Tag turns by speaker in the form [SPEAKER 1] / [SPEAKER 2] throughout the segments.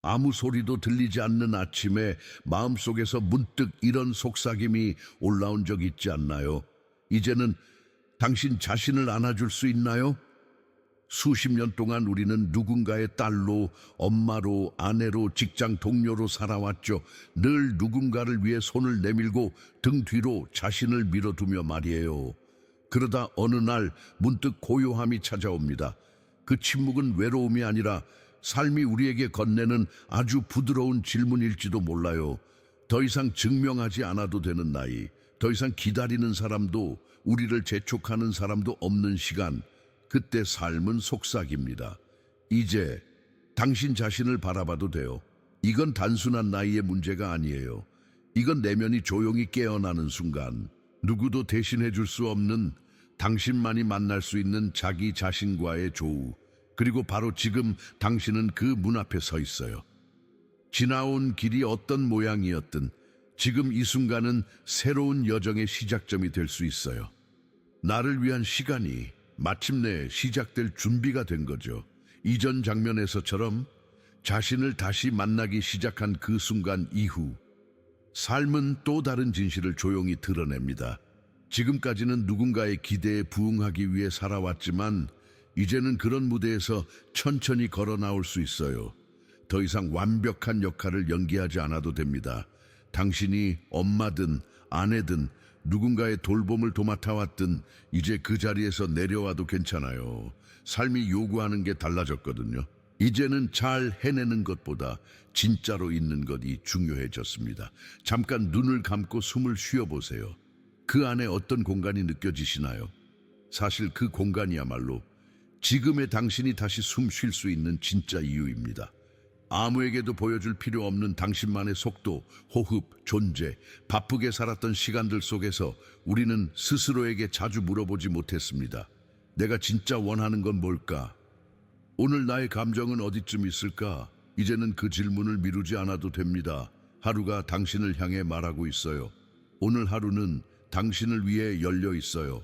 [SPEAKER 1] 아무 소리도 들리지 않는 아침에 마음속에서 문득 이런 속삭임이 올라온 적 있지 않나요? 이제는 당신 자신을 안아줄 수 있나요? 수십 년 동안 우리는 누군가의 딸로, 엄마로, 아내로, 직장 동료로 살아왔죠. 늘 누군가를 위해 손을 내밀고 등 뒤로 자신을 밀어두며 말이에요. 그러다 어느 날 문득 고요함이 찾아옵니다. 그 침묵은 외로움이 아니라 삶이 우리에게 건네는 아주 부드러운 질문일지도 몰라요. 더 이상 증명하지 않아도 되는 나이, 더 이상 기다리는 사람도, 우리를 재촉하는 사람도 없는 시간, 그때 삶은 속삭입니다. 이제 당신 자신을 바라봐도 돼요. 이건 단순한 나이의 문제가 아니에요. 이건 내면이 조용히 깨어나는 순간, 누구도 대신해 줄 수 없는 당신만이 만날 수 있는 자기 자신과의 조우, 그리고 바로 지금 당신은 그 문 앞에 서 있어요. 지나온 길이 어떤 모양이었든 지금 이 순간은 새로운 여정의 시작점이 될 수 있어요. 나를 위한 시간이 마침내 시작될 준비가 된 거죠. 이전 장면에서처럼 자신을 다시 만나기 시작한 그 순간 이후 삶은 또 다른 진실을 조용히 드러냅니다. 지금까지는 누군가의 기대에 부응하기 위해 살아왔지만 이제는 그런 무대에서 천천히 걸어 나올 수 있어요. 더 이상 완벽한 역할을 연기하지 않아도 됩니다. 당신이 엄마든 아내든 누군가의 돌봄을 도맡아왔든 이제 그 자리에서 내려와도 괜찮아요. 삶이 요구하는 게 달라졌거든요. 이제는 잘 해내는 것보다 진짜로 있는 것이 중요해졌습니다. 잠깐 눈을 감고 숨을 쉬어보세요. 그 안에 어떤 공간이 느껴지시나요? 사실 그 공간이야말로 지금의 당신이 다시 숨 쉴 수 있는 진짜 이유입니다. 아무에게도 보여줄 필요 없는 당신만의 속도, 호흡, 존재, 바쁘게 살았던 시간들 속에서 우리는 스스로에게 자주 물어보지 못했습니다. 내가 진짜 원하는 건 뭘까? 오늘 나의 감정은 어디쯤 있을까? 이제는 그 질문을 미루지 않아도 됩니다. 하루가 당신을 향해 말하고 있어요. 오늘 하루는 당신을 위해 열려 있어요.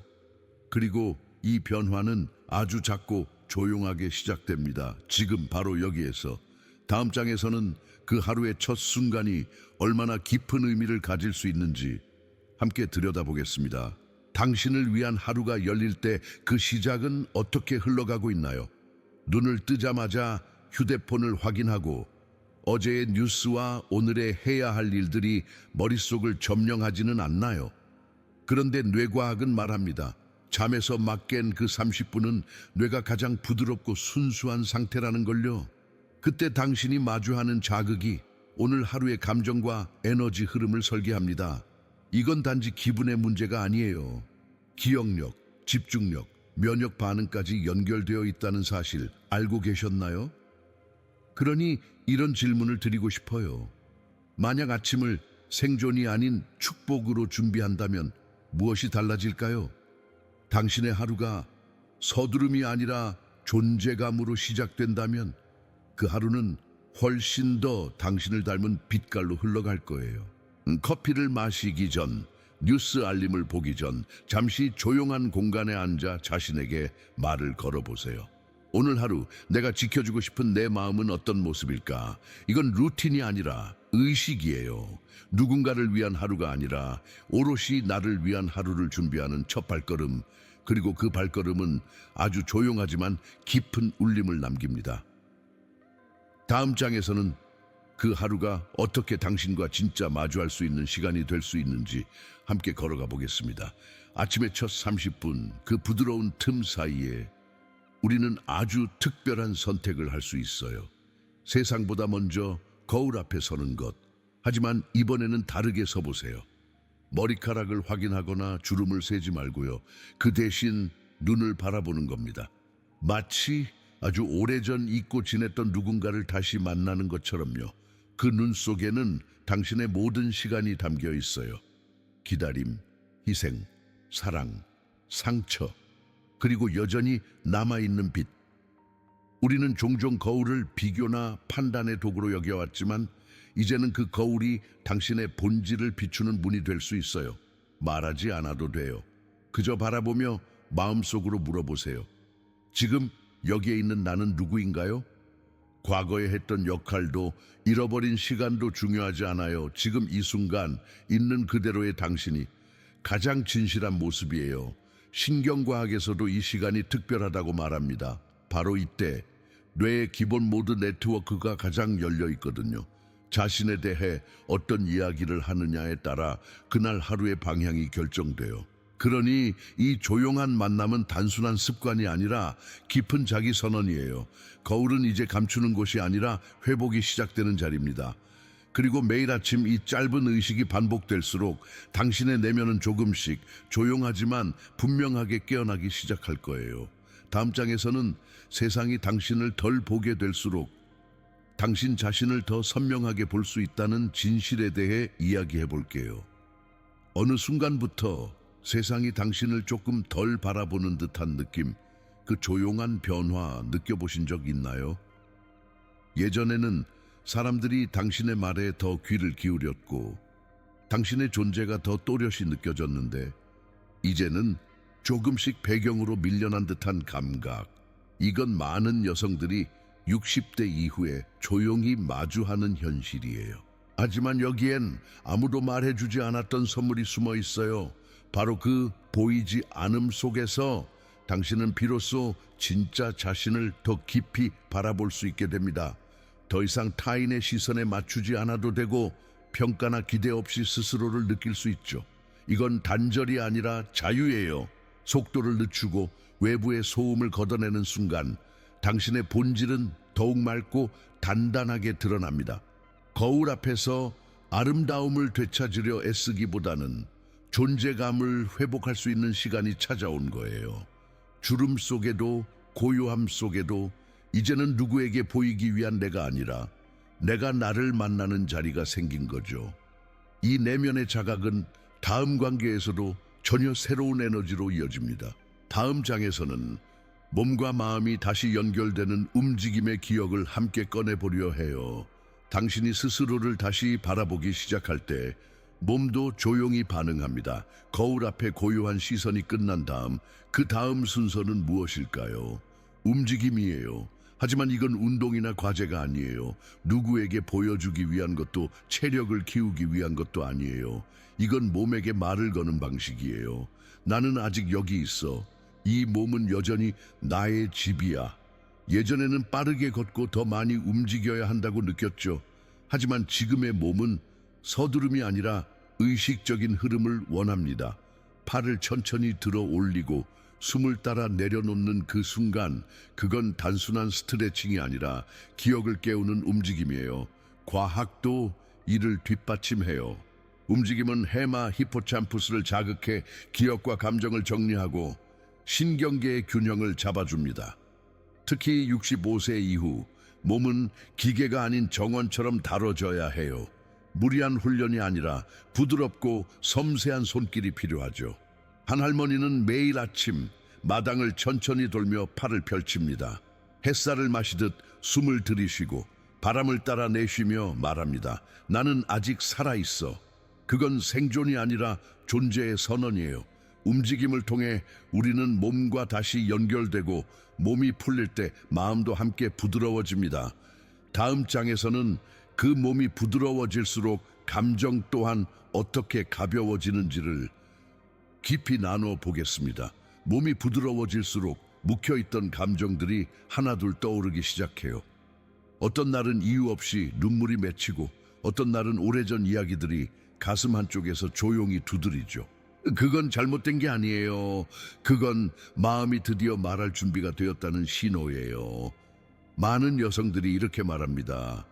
[SPEAKER 1] 그리고 이 변화는 아주 작고 조용하게 시작됩니다. 지금 바로 여기에서. 다음 장에서는 그 하루의 첫 순간이 얼마나 깊은 의미를 가질 수 있는지 함께 들여다보겠습니다. 당신을 위한 하루가 열릴 때 그 시작은 어떻게 흘러가고 있나요? 눈을 뜨자마자 휴대폰을 확인하고 어제의 뉴스와 오늘의 해야 할 일들이 머릿속을 점령하지는 않나요? 그런데 뇌과학은 말합니다. 잠에서 막 깬 그 30분은 뇌가 가장 부드럽고 순수한 상태라는 걸요. 그때 당신이 마주하는 자극이 오늘 하루의 감정과 에너지 흐름을 설계합니다. 이건 단지 기분의 문제가 아니에요. 기억력, 집중력, 면역 반응까지 연결되어 있다는 사실 알고 계셨나요? 그러니 이런 질문을 드리고 싶어요. 만약 아침을 생존이 아닌 축복으로 준비한다면 무엇이 달라질까요? 당신의 하루가 서두름이 아니라 존재감으로 시작된다면 그 하루는 훨씬 더 당신을 닮은 빛깔로 흘러갈 거예요. 커피를 마시기 전, 뉴스 알림을 보기 전, 잠시 조용한 공간에 앉아 자신에게 말을 걸어보세요. 오늘 하루 내가 지켜주고 싶은 내 마음은 어떤 모습일까? 이건 루틴이 아니라 의식이에요. 누군가를 위한 하루가 아니라 오롯이 나를 위한 하루를 준비하는 첫 발걸음, 그리고 그 발걸음은 아주 조용하지만 깊은 울림을 남깁니다. 다음 장에서는 그 하루가 어떻게 당신과 진짜 마주할 수 있는 시간이 될 수 있는지 함께 걸어가 보겠습니다. 아침의 첫 30분, 그 부드러운 틈 사이에 우리는 아주 특별한 선택을 할 수 있어요. 세상보다 먼저 거울 앞에 서는 것. 하지만 이번에는 다르게 서보세요. 머리카락을 확인하거나 주름을 세지 말고요. 그 대신 눈을 바라보는 겁니다. 마치 아주 오래전 잊고 지냈던 누군가를 다시 만나는 것처럼요. 그 눈 속에는 당신의 모든 시간이 담겨 있어요. 기다림, 희생, 사랑, 상처, 그리고 여전히 남아있는 빛. 우리는 종종 거울을 비교나 판단의 도구로 여겨왔지만 이제는 그 거울이 당신의 본질을 비추는 문이 될 수 있어요. 말하지 않아도 돼요. 그저 바라보며 마음속으로 물어보세요. 지금 여기에 있는 나는 누구인가요? 과거에 했던 역할도 잃어버린 시간도 중요하지 않아요. 지금 이 순간 있는 그대로의 당신이 가장 진실한 모습이에요. 신경과학에서도 이 시간이 특별하다고 말합니다. 바로 이때 뇌의 기본 모드 네트워크가 가장 열려 있거든요. 자신에 대해 어떤 이야기를 하느냐에 따라 그날 하루의 방향이 결정돼요. 그러니 이 조용한 만남은 단순한 습관이 아니라 깊은 자기 선언이에요. 거울은 이제 감추는 곳이 아니라 회복이 시작되는 자리입니다. 그리고 매일 아침 이 짧은 의식이 반복될수록 당신의 내면은 조금씩 조용하지만 분명하게 깨어나기 시작할 거예요. 다음 장에서는 세상이 당신을 덜 보게 될수록 당신 자신을 더 선명하게 볼 수 있다는 진실에 대해 이야기해 볼게요. 어느 순간부터 세상이 당신을 조금 덜 바라보는 듯한 느낌, 그 조용한 변화 느껴보신 적 있나요? 예전에는 사람들이 당신의 말에 더 귀를 기울였고 당신의 존재가 더 또렷이 느껴졌는데 이제는 조금씩 배경으로 밀려난 듯한 감각. 이건 많은 여성들이 60대 이후에 조용히 마주하는 현실이에요. 하지만 여기엔 아무도 말해주지 않았던 선물이 숨어 있어요. 바로 그 보이지 않음 속에서 당신은 비로소 진짜 자신을 더 깊이 바라볼 수 있게 됩니다. 더 이상 타인의 시선에 맞추지 않아도 되고 평가나 기대 없이 스스로를 느낄 수 있죠. 이건 단절이 아니라 자유예요. 속도를 늦추고 외부의 소음을 걷어내는 순간 당신의 본질은 더욱 맑고 단단하게 드러납니다. 거울 앞에서 아름다움을 되찾으려 애쓰기보다는 존재감을 회복할 수 있는 시간이 찾아온 거예요. 주름 속에도 고요함 속에도 이제는 누구에게 보이기 위한 내가 아니라 내가 나를 만나는 자리가 생긴 거죠. 이 내면의 자각은 다음 관계에서도 전혀 새로운 에너지로 이어집니다. 다음 장에서는 몸과 마음이 다시 연결되는 움직임의 기억을 함께 꺼내보려 해요. 당신이 스스로를 다시 바라보기 시작할 때 몸도 조용히 반응합니다. 거울 앞에 고요한 시선이 끝난 다음 그 다음 순서는 무엇일까요? 움직임이에요. 하지만 이건 운동이나 과제가 아니에요. 누구에게 보여주기 위한 것도 체력을 키우기 위한 것도 아니에요. 이건 몸에게 말을 거는 방식이에요. 나는 아직 여기 있어. 이 몸은 여전히 나의 집이야. 예전에는 빠르게 걷고 더 많이 움직여야 한다고 느꼈죠. 하지만 지금의 몸은 서두름이 아니라 의식적인 흐름을 원합니다. 팔을 천천히 들어 올리고 숨을 따라 내려놓는 그 순간, 그건 단순한 스트레칭이 아니라 기억을 깨우는 움직임이에요. 과학도 이를 뒷받침해요. 움직임은 해마 히포참푸스를 자극해 기억과 감정을 정리하고 신경계의 균형을 잡아줍니다. 특히 65세 이후 몸은 기계가 아닌 정원처럼 다뤄져야 해요. 무리한 훈련이 아니라 부드럽고 섬세한 손길이 필요하죠. 한 할머니는 매일 아침 마당을 천천히 돌며 팔을 펼칩니다. 햇살을 마시듯 숨을 들이쉬고 바람을 따라 내쉬며 말합니다. 나는 아직 살아있어. 그건 생존이 아니라 존재의 선언이에요. 움직임을 통해 우리는 몸과 다시 연결되고 몸이 풀릴 때 마음도 함께 부드러워집니다. 다음 장에서는 그 몸이 부드러워질수록 감정 또한 어떻게 가벼워지는지를 깊이 나눠 보겠습니다. 몸이 부드러워질수록 묵혀있던 감정들이 하나둘 떠오르기 시작해요. 어떤 날은 이유 없이 눈물이 맺히고 어떤 날은 오래전 이야기들이 가슴 한쪽에서 조용히 두드리죠. 그건 잘못된 게 아니에요. 그건 마음이 드디어 말할 준비가 되었다는 신호예요. 많은 여성들이 이렇게 말합니다.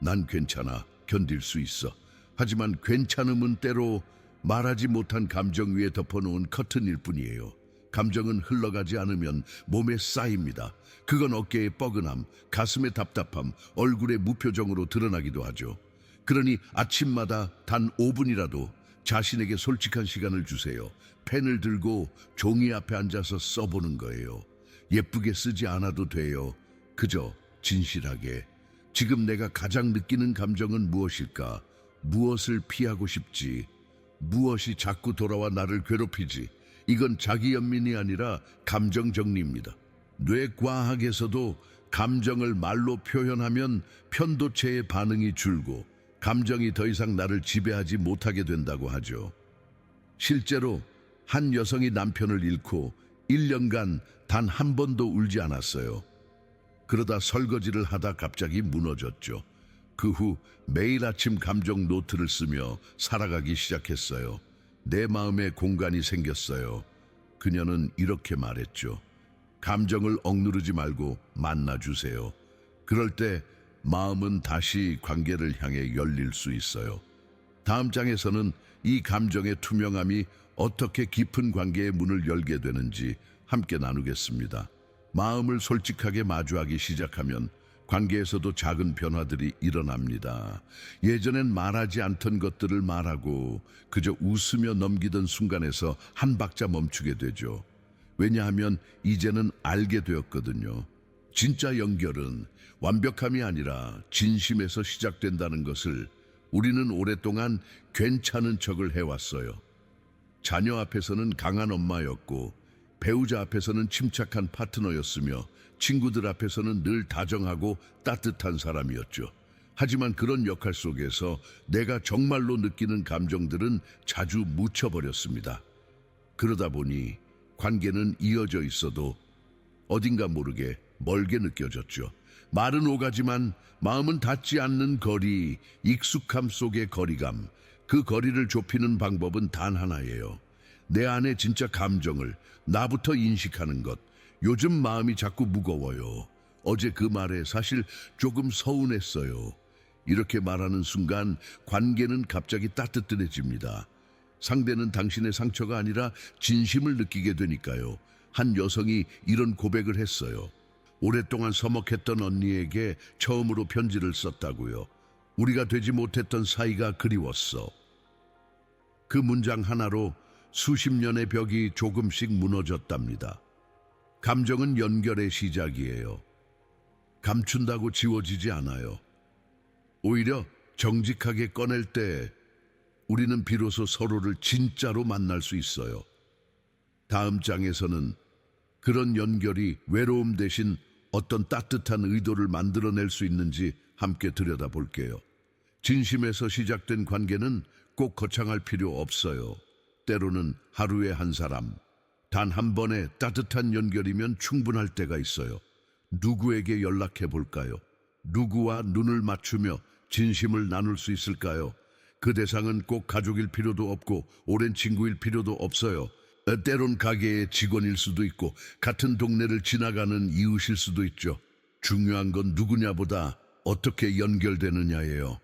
[SPEAKER 1] 난 괜찮아. 견딜 수 있어. 하지만 괜찮음은 때로 말하지 못한 감정 위에 덮어놓은 커튼일 뿐이에요. 감정은 흘러가지 않으면 몸에 쌓입니다. 그건 어깨의 뻐근함, 가슴의 답답함, 얼굴의 무표정으로 드러나기도 하죠. 그러니 아침마다 단 5분이라도 자신에게 솔직한 시간을 주세요. 펜을 들고 종이 앞에 앉아서 써보는 거예요. 예쁘게 쓰지 않아도 돼요. 그저 진실하게. 지금 내가 가장 느끼는 감정은 무엇일까? 무엇을 피하고 싶지? 무엇이 자꾸 돌아와 나를 괴롭히지? 이건 자기 연민이 아니라 감정 정리입니다. 뇌과학에서도 감정을 말로 표현하면 편도체의 반응이 줄고 감정이 더 이상 나를 지배하지 못하게 된다고 하죠. 실제로 한 여성이 남편을 잃고 1년간 단 한 번도 울지 않았어요. 그러다 설거지를 하다 갑자기 무너졌죠. 그 후 매일 아침 감정 노트를 쓰며 살아가기 시작했어요. 내 마음에 공간이 생겼어요. 그녀는 이렇게 말했죠. 감정을 억누르지 말고 만나주세요. 그럴 때 마음은 다시 관계를 향해 열릴 수 있어요. 다음 장에서는 이 감정의 투명함이 어떻게 깊은 관계의 문을 열게 되는지 함께 나누겠습니다. 마음을 솔직하게 마주하기 시작하면 관계에서도 작은 변화들이 일어납니다. 예전엔 말하지 않던 것들을 말하고 그저 웃으며 넘기던 순간에서 한 박자 멈추게 되죠. 왜냐하면 이제는 알게 되었거든요. 진짜 연결은 완벽함이 아니라 진심에서 시작된다는 것을 우리는 오랫동안 괜찮은 척을 해왔어요. 자녀 앞에서는 강한 엄마였고 배우자 앞에서는 침착한 파트너였으며 친구들 앞에서는 늘 다정하고 따뜻한 사람이었죠. 하지만 그런 역할 속에서 내가 정말로 느끼는 감정들은 자주 묻혀버렸습니다. 그러다 보니 관계는 이어져 있어도 어딘가 모르게 멀게 느껴졌죠. 말은 오가지만 마음은 닿지 않는 거리, 익숙함 속의 거리감. 그 거리를 좁히는 방법은 단 하나예요. 내 안의 진짜 감정을 나부터 인식하는 것. 요즘 마음이 자꾸 무거워요. 어제 그 말에 사실 조금 서운했어요. 이렇게 말하는 순간 관계는 갑자기 따뜻해집니다. 상대는 당신의 상처가 아니라 진심을 느끼게 되니까요. 한 여성이 이런 고백을 했어요. 오랫동안 서먹했던 언니에게 처음으로 편지를 썼다고요. 우리가 되지 못했던 사이가 그리웠어. 그 문장 하나로 수십 년의 벽이 조금씩 무너졌답니다. 감정은 연결의 시작이에요. 감춘다고 지워지지 않아요. 오히려 정직하게 꺼낼 때 우리는 비로소 서로를 진짜로 만날 수 있어요. 다음 장에서는 그런 연결이 외로움 대신 어떤 따뜻한 의도를 만들어낼 수 있는지 함께 들여다볼게요. 진심에서 시작된 관계는 꼭 거창할 필요 없어요. 때로는 하루에 한 사람, 단 한 번의 따뜻한 연결이면 충분할 때가 있어요. 누구에게 연락해 볼까요? 누구와 눈을 맞추며 진심을 나눌 수 있을까요? 그 대상은 꼭 가족일 필요도 없고 오랜 친구일 필요도 없어요. 때론 가게의 직원일 수도 있고 같은 동네를 지나가는 이웃일 수도 있죠. 중요한 건 누구냐보다 어떻게 연결되느냐예요.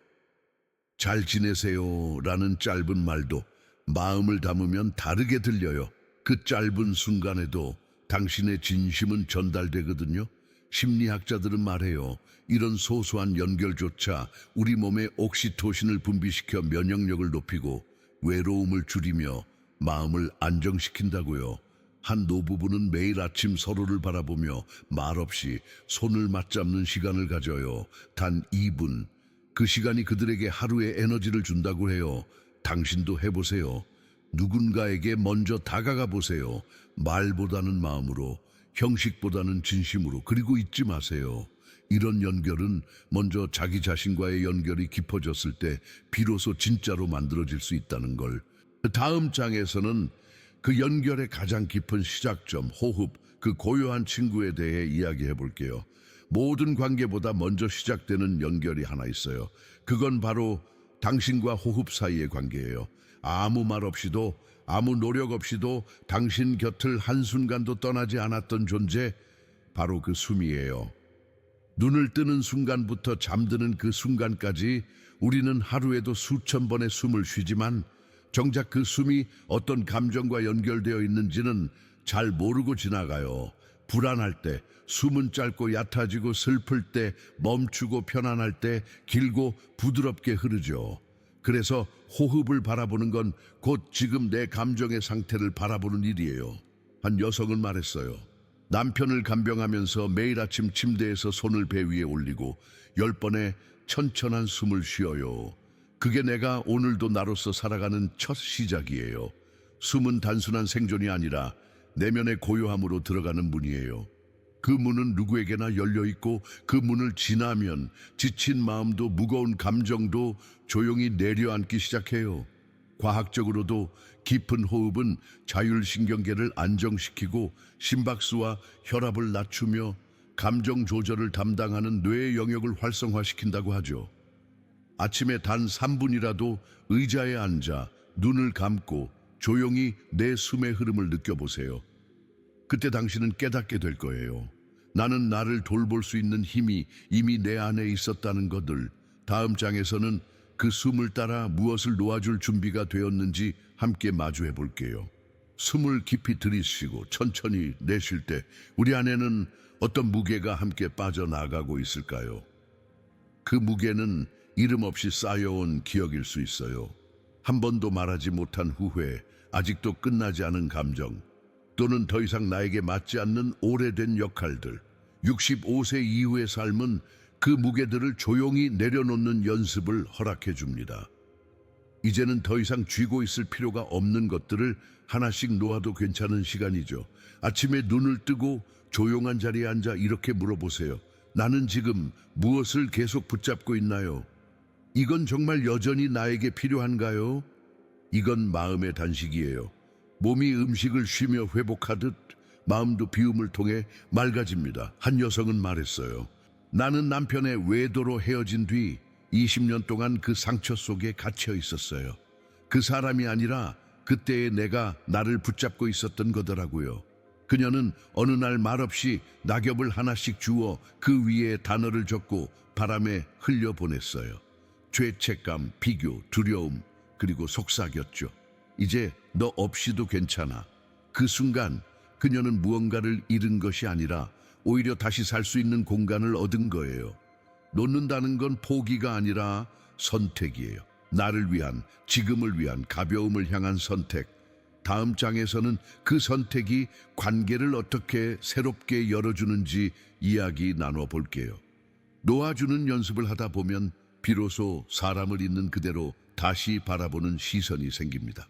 [SPEAKER 1] 잘 지내세요 라는 짧은 말도 마음을 담으면 다르게 들려요. 그 짧은 순간에도 당신의 진심은 전달되거든요. 심리학자들은 말해요. 이런 소소한 연결조차 우리 몸에 옥시토신을 분비시켜 면역력을 높이고 외로움을 줄이며 마음을 안정시킨다고요. 한 노부부는 매일 아침 서로를 바라보며 말없이 손을 맞잡는 시간을 가져요. 단 2분. 그 시간이 그들에게 하루의 에너지를 준다고 해요. 당신도 해보세요. 누군가에게 먼저 다가가 보세요. 말보다는 마음으로, 형식보다는 진심으로. 그리고 잊지 마세요. 이런 연결은 먼저 자기 자신과의 연결이 깊어졌을 때 비로소 진짜로 만들어질 수 있다는 걸. 다음 장에서는 그 연결의 가장 깊은 시작점, 호흡, 그 고요한 친구에 대해 이야기해 볼게요. 모든 관계보다 먼저 시작되는 연결이 하나 있어요. 그건 바로 당신과 호흡 사이의 관계예요. 아무 말 없이도, 아무 노력 없이도 당신 곁을 한순간도 떠나지 않았던 존재, 바로 그 숨이에요. 눈을 뜨는 순간부터 잠드는 그 순간까지 우리는 하루에도 수천 번의 숨을 쉬지만 정작 그 숨이 어떤 감정과 연결되어 있는지는 잘 모르고 지나가요. 불안할 때, 숨은 짧고 얕아지고 슬플 때, 멈추고 편안할 때 길고 부드럽게 흐르죠. 그래서 호흡을 바라보는 건 곧 지금 내 감정의 상태를 바라보는 일이에요. 한 여성은 말했어요. 남편을 간병하면서 매일 아침 침대에서 손을 배 위에 올리고 10번의 천천한 숨을 쉬어요. 그게 내가 오늘도 나로서 살아가는 첫 시작이에요. 숨은 단순한 생존이 아니라 내면의 고요함으로 들어가는 문이에요. 그 문은 누구에게나 열려 있고 그 문을 지나면 지친 마음도 무거운 감정도 조용히 내려앉기 시작해요. 과학적으로도 깊은 호흡은 자율신경계를 안정시키고 심박수와 혈압을 낮추며 감정 조절을 담당하는 뇌의 영역을 활성화시킨다고 하죠. 아침에 단 3분이라도 의자에 앉아 눈을 감고 조용히 내 숨의 흐름을 느껴보세요. 그때 당신은 깨닫게 될 거예요. 나는 나를 돌볼 수 있는 힘이 이미 내 안에 있었다는 것을. 다음 장에서는 그 숨을 따라 무엇을 놓아줄 준비가 되었는지 함께 마주해 볼게요. 숨을 깊이 들이쉬고 천천히 내쉴 때 우리 안에는 어떤 무게가 함께 빠져나가고 있을까요? 그 무게는 이름 없이 쌓여온 기억일 수 있어요. 한 번도 말하지 못한 후회, 아직도 끝나지 않은 감정, 또는 더 이상 나에게 맞지 않는 오래된 역할들. 65세 이후의 삶은 그 무게들을 조용히 내려놓는 연습을 허락해 줍니다. 이제는 더 이상 쥐고 있을 필요가 없는 것들을 하나씩 놓아도 괜찮은 시간이죠. 아침에 눈을 뜨고 조용한 자리에 앉아 이렇게 물어보세요. 나는 지금 무엇을 계속 붙잡고 있나요? 이건 정말 여전히 나에게 필요한가요? 이건 마음의 단식이에요. 몸이 음식을 쉬며 회복하듯 마음도 비움을 통해 맑아집니다. 한 여성은 말했어요. 나는 남편의 외도로 헤어진 뒤 20년 동안 그 상처 속에 갇혀 있었어요. 그 사람이 아니라 그때의 내가 나를 붙잡고 있었던 거더라고요. 그녀는 어느 날 말없이 낙엽을 하나씩 주워 그 위에 단어를 적고 바람에 흘려보냈어요. 죄책감, 비교, 두려움, 그리고 속삭였죠. 이제 너 없이도 괜찮아. 그 순간 그녀는 무언가를 잃은 것이 아니라 오히려 다시 살 수 있는 공간을 얻은 거예요. 놓는다는 건 포기가 아니라 선택이에요. 나를 위한, 지금을 위한 가벼움을 향한 선택. 다음 장에서는 그 선택이 관계를 어떻게 새롭게 열어주는지 이야기 나눠볼게요. 놓아주는 연습을 하다 보면 비로소 사람을 있는 그대로 다시 바라보는 시선이 생깁니다.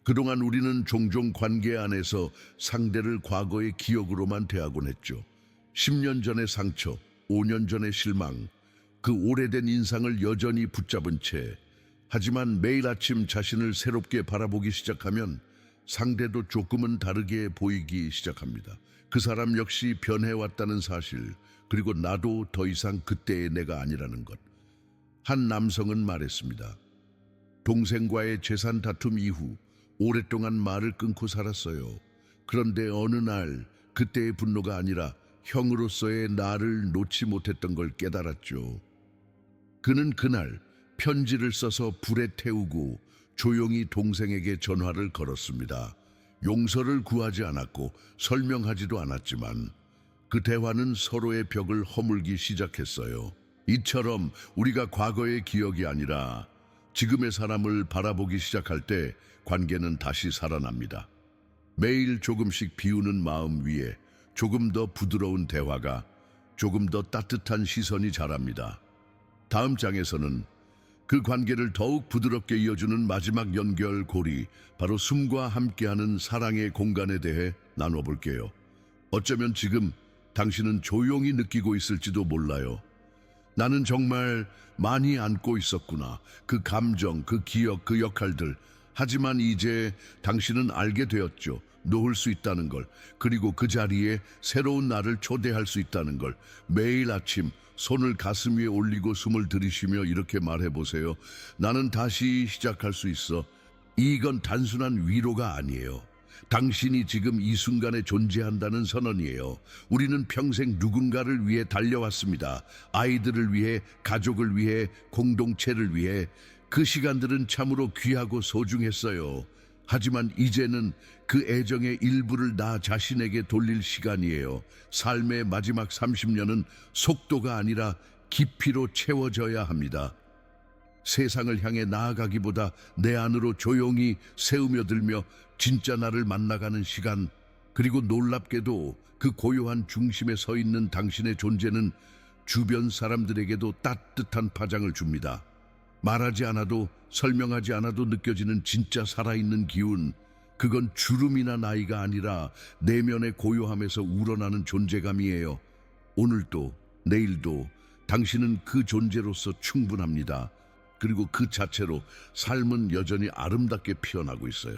[SPEAKER 1] 그동안 우리는 종종 관계 안에서 상대를 과거의 기억으로만 대하곤 했죠. 10년 전의 상처, 5년 전의 실망, 그 오래된 인상을 여전히 붙잡은 채, 하지만 매일 아침 자신을 새롭게 바라보기 시작하면 상대도 조금은 다르게 보이기 시작합니다. 그 사람 역시 변해왔다는 사실, 그리고 나도 더 이상 그때의 내가 아니라는 것. 한 남성은 말했습니다. 동생과의 재산 다툼 이후 오랫동안 말을 끊고 살았어요. 그런데 어느 날 그때의 분노가 아니라 형으로서의 나를 놓지 못했던 걸 깨달았죠. 그는 그날 편지를 써서 불에 태우고 조용히 동생에게 전화를 걸었습니다. 용서를 구하지 않았고 설명하지도 않았지만 그 대화는 서로의 벽을 허물기 시작했어요. 이처럼 우리가 과거의 기억이 아니라 지금의 사람을 바라보기 시작할 때 관계는 다시 살아납니다. 매일 조금씩 비우는 마음 위에 조금 더 부드러운 대화가, 조금 더 따뜻한 시선이 자랍니다. 다음 장에서는 그 관계를 더욱 부드럽게 이어주는 마지막 연결고리, 바로 숨과 함께하는 사랑의 공간에 대해 나눠볼게요. 어쩌면 지금 당신은 조용히 느끼고 있을지도 몰라요. 나는 정말 많이 안고 있었구나. 그 감정, 그 기억, 그 역할들. 하지만 이제 당신은 알게 되었죠. 놓을 수 있다는 걸. 그리고 그 자리에 새로운 나를 초대할 수 있다는 걸. 매일 아침 손을 가슴 위에 올리고 숨을 들이쉬며 이렇게 말해보세요. 나는 다시 시작할 수 있어. 이건 단순한 위로가 아니에요. 당신이 지금 이 순간에 존재한다는 선언이에요. 우리는 평생 누군가를 위해 달려왔습니다. 아이들을 위해, 가족을 위해, 공동체를 위해. 그 시간들은 참으로 귀하고 소중했어요. 하지만 이제는 그 애정의 일부를 나 자신에게 돌릴 시간이에요. 삶의 마지막 30년은 속도가 아니라 깊이로 채워져야 합니다. 세상을 향해 나아가기보다 내 안으로 조용히 새우며들며 진짜 나를 만나가는 시간, 그리고 놀랍게도 그 고요한 중심에 서 있는 당신의 존재는 주변 사람들에게도 따뜻한 파장을 줍니다. 말하지 않아도, 설명하지 않아도 느껴지는 진짜 살아있는 기운, 그건 주름이나 나이가 아니라 내면의 고요함에서 우러나는 존재감이에요. 오늘도 내일도 당신은 그 존재로서 충분합니다. 그리고 그 자체로 삶은 여전히 아름답게 피어나고 있어요.